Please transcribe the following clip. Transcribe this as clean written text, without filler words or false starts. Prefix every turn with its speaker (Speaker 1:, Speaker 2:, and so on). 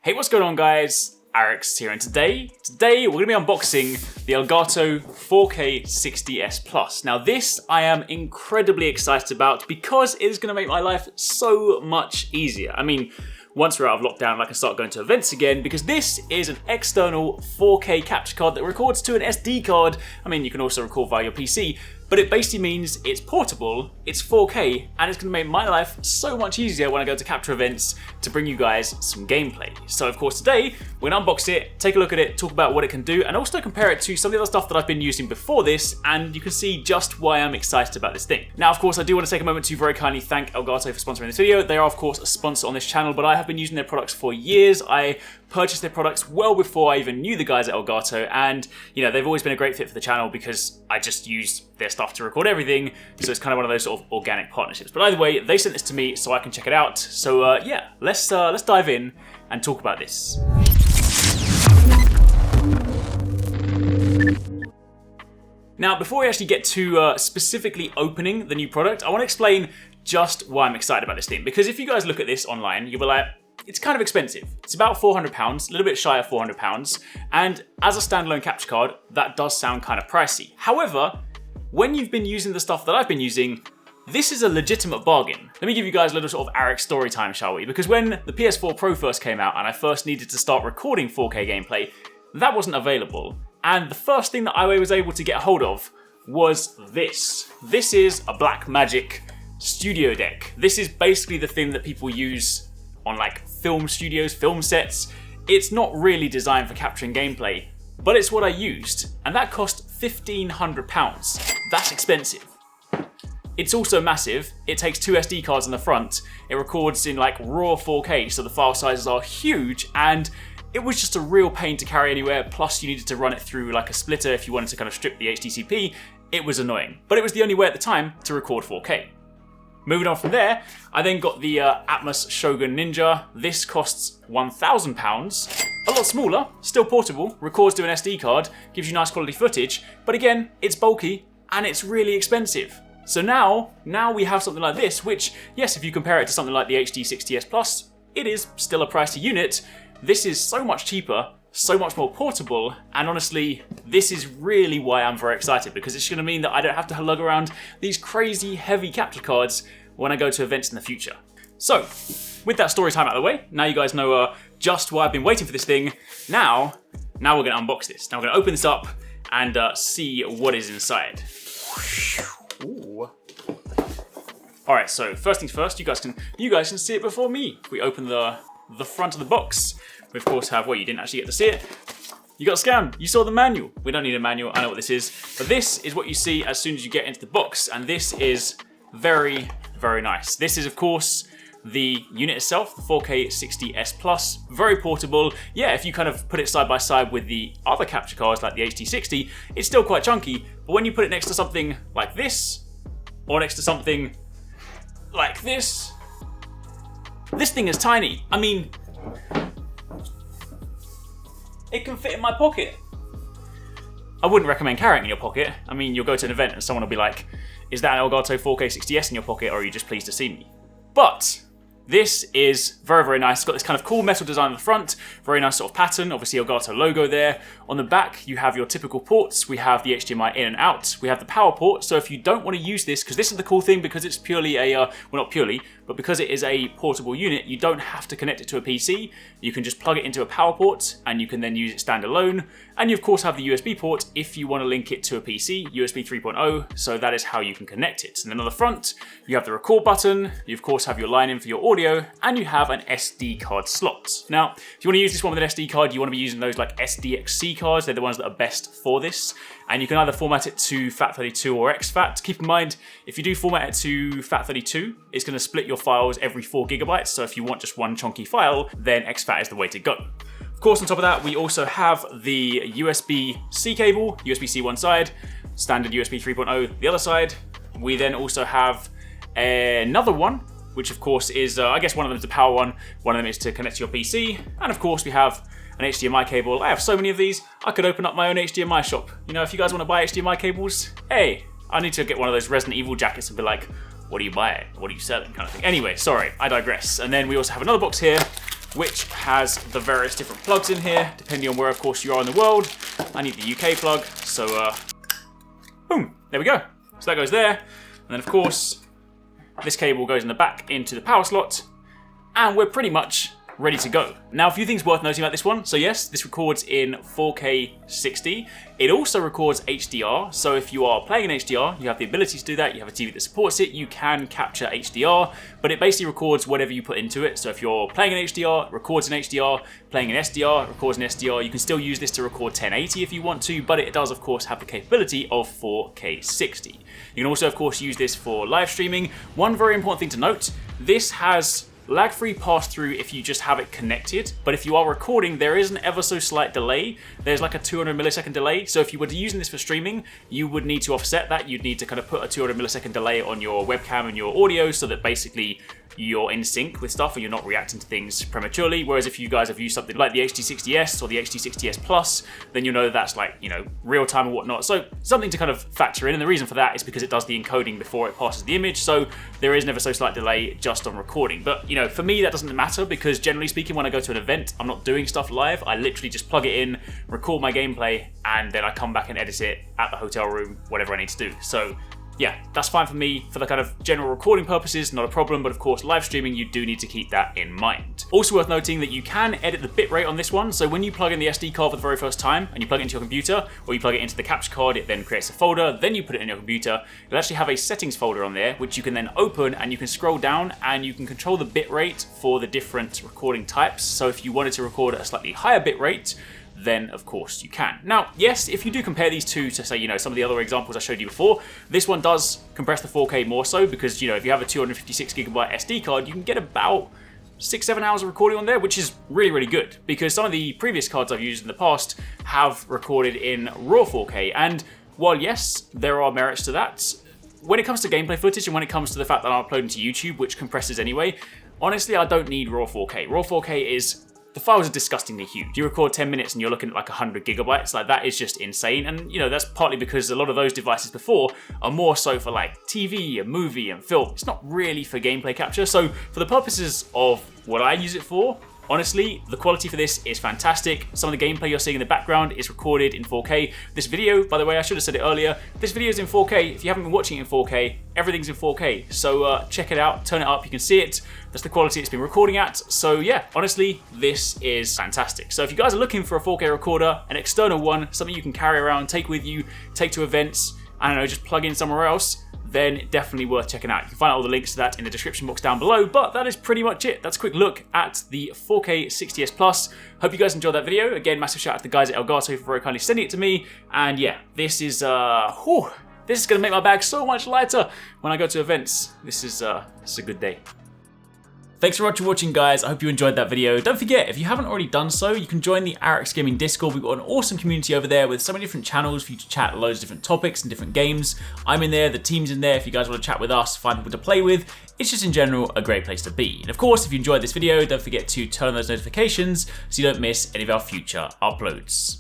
Speaker 1: Hey, what's going on guys? Arekkz here, and today we're going to be unboxing the Elgato 4K60S Plus. Now this I am incredibly excited about because it is going to make my life so much easier. I mean, once we're out of lockdown, I can start going to events again because this is an external 4K capture card that records to an SD card. I mean, you can also record via your PC, but it basically means it's portable, it's 4K, and it's gonna make my life so much easier when I go to capture events to bring you guys some gameplay. So of course today, we're gonna unbox it, take a look at it, talk about what it can do, and also compare it to some of the other stuff that I've been using before this, and you can see just why I'm excited about this thing. Now of course, I do want to take a moment to very kindly thank Elgato for sponsoring this video. They are of course a sponsor on this channel, but I have been using their products for years. I purchased their products well before I even knew the guys at Elgato, and you know, they've always been a great fit for the channel because I just use their stuff to record everything, so it's kind of one of those sort of organic partnerships. But either way, they sent this to me so I can check it out. So yeah, let's dive in and talk about this. Now, before we actually get to specifically opening the new product, I want to explain just why I'm excited about this thing. Because if you guys look at this online, you'll be like, it's kind of expensive. It's about £400, a little bit shy of £400. And as a standalone capture card, that does sound kind of pricey. However, when you've been using the stuff that I've been using, this is a legitimate bargain. Let me give you guys a little sort of Arekkz story time, shall we? Because when the PS4 Pro first came out and I first needed to start recording 4K gameplay, that wasn't available. And the first thing that I was able to get a hold of was this. This is a Blackmagic studio deck. This is basically the thing that people use on like film studios, film sets. It's not really designed for capturing gameplay, but it's what I used, and that cost £1,500. That's expensive. It's also massive. It takes two SD cards on the front. It records in like raw 4K, so the file sizes are huge, and it was just a real pain to carry anywhere. Plus you needed to run it through like a splitter if you wanted to kind of strip the HDCP. It was annoying, but it was the only way at the time to record 4K. Moving on from there, I then got the Atmos Shogun Ninja. This costs £1,000. A lot smaller, still portable, records to an SD card, gives you nice quality footage, but again, it's bulky and it's really expensive. So now we have something like this, which, yes, if you compare it to something like the HD60S Plus, it is still a pricey unit. This is so much cheaper, so much more portable, and honestly, this is really why I'm very excited, because it's going to mean that I don't have to lug around these crazy heavy capture cards when I go to events in the future. So, with that story time out of the way, now you guys know just why I've been waiting for this thing. Now we're going to unbox this. Now we're going to open this up and see what is inside. Ooh. All right, so first things first, you guys can see it before me. If we open the front of the box, we of course have, well, you didn't actually get to see it. You got scammed. You saw the manual. We don't need a manual. I know what this is. But this is what you see as soon as you get into the box. And this is very, very nice. This is, of course, the unit itself, the 4K60S Plus. Very portable. Yeah, if you kind of put it side by side with the other capture cards like the HD60, it's still quite chunky. But when you put it next to something like this, or next to something like this thing is tiny. I mean, it can fit in my pocket. I wouldn't recommend carrying it in your pocket. I mean, you'll go to an event and someone will be like, is that an Elgato 4K60S in your pocket, or are you just pleased to see me? But this is very, very nice. It's got this kind of cool metal design on the front, very nice sort of pattern, obviously Elgato logo there. On the back, you have your typical ports. We have the HDMI in and out. We have the power port, so if you don't want to use this, because this is the cool thing, because it's purely a, well, not purely, but because it is a portable unit, you don't have to connect it to a PC. You can just plug it into a power port, and you can then use it standalone. And you of course have the USB port if you want to link it to a PC, USB 3.0, so that is how you can connect it. And then on the front, you have the record button, you of course have your line in for your audio, and you have an SD card slot. Now, if you want to use this one with an SD card, you want to be using those like SDXC cards. They're the ones that are best for this. And you can either format it to FAT32 or exFAT. Keep in mind, if you do format it to FAT32, it's going to split your files every 4 GB. So if you want just one chunky file, then exFAT is the way to go. Of course, on top of that, we also have the USB-C cable, USB-C one side, standard USB 3.0 the other side. We then also have another one, which of course is, I guess one of them is the power one of them is to connect to your PC, and of course we have an HDMI cable. I have so many of these, I could open up my own HDMI shop. You know, if you guys want to buy HDMI cables, hey, I need to get one of those Resident Evil jackets and be like, what do you buy? What are you selling? Kind of thing. Anyway, sorry, I digress. And then we also have another box here which has the various different plugs in here, depending on where, of course, you are in the world. I need the UK plug, so boom, there we go. So that goes there, and then of course, this cable goes in the back into the power slot, and we're pretty much ready to go. Now, a few things worth noting about this one. So yes, this records in 4K60. It also records HDR. So if you are playing in HDR, you have the ability to do that. You have a TV that supports it. You can capture HDR, but it basically records whatever you put into it. So if you're playing in HDR, it records in HDR, playing in SDR, it records in SDR. You can still use this to record 1080 if you want to, but it does, of course, have the capability of 4K60. You can also, of course, use this for live streaming. One very important thing to note, this has lag-free pass-through if you just have it connected, but if you are recording, there is an ever so slight delay. There's like a 200 millisecond delay, so if you were using this for streaming, you would need to offset that. You'd need to kind of put a 200 millisecond delay on your webcam and your audio so that basically you're in sync with stuff and you're not reacting to things prematurely. Whereas if you guys have used something like the HD60S or the HD60S Plus, then you know that's like, you know, real time and whatnot. So something to kind of factor in, and the reason for that is because it does the encoding before it passes the image, so there is never so slight delay just on recording. But you know, for me that doesn't matter, because generally speaking, when I go to an event, I'm not doing stuff live. I literally just plug it in, record my gameplay, and then I come back and edit it at the hotel room, whatever I need to do. So yeah, that's fine for me for the kind of general recording purposes, not a problem, but of course live streaming, you do need to keep that in mind. Also worth noting that you can edit the bitrate on this one, so when you plug in the SD card for the very first time and you plug it into your computer, or you plug it into the capture card, it then creates a folder, then you put it in your computer, you'll actually have a settings folder on there, which you can then open, and you can scroll down and you can control the bitrate for the different recording types. So if you wanted to record at a slightly higher bitrate, then of course you can. Now, yes, if you do compare these two to, say, you know, some of the other examples I showed you before, this one does compress the 4K more so, because, you know, if you have a 256GB SD card, you can get about 6-7 hours of recording on there, which is really, really good, because some of the previous cards I've used in the past have recorded in raw 4K, and while yes, there are merits to that, when it comes to gameplay footage and when it comes to the fact that I'm uploading to YouTube, which compresses anyway, honestly, I don't need raw 4K. Raw 4K is, the files are disgustingly huge. You record 10 minutes and you're looking at like 100GB, like that is just insane. And you know, that's partly because a lot of those devices before are more so for like TV and movie and film. It's not really for gameplay capture. So for the purposes of what I use it for, honestly, the quality for this is fantastic. Some of the gameplay you're seeing in the background is recorded in 4K. This video, by the way, I should have said it earlier, this video is in 4K. If you haven't been watching it in 4K, everything's in 4K. So check it out, turn it up, you can see it. That's the quality it's been recording at. So yeah, honestly, this is fantastic. So if you guys are looking for a 4K recorder, an external one, something you can carry around, take with you, take to events, I don't know, just plug in somewhere else, then definitely worth checking out. You can find all the links to that in the description box down below, but that is pretty much it. That's a quick look at the 4K60S Plus. Hope you guys enjoyed that video. Again, massive shout out to the guys at Elgato for very kindly sending it to me. And yeah, this is this is gonna make my bag so much lighter when I go to events. This is a good day. Thanks so much for watching, guys. I hope you enjoyed that video. Don't forget, if you haven't already done so, you can join the Arekkz Gaming Discord. We've got an awesome community over there with so many different channels for you to chat loads of different topics and different games. I'm in there, the team's in there if you guys want to chat with us, find people to play with. It's just in general a great place to be. And of course, if you enjoyed this video, don't forget to turn on those notifications so you don't miss any of our future uploads.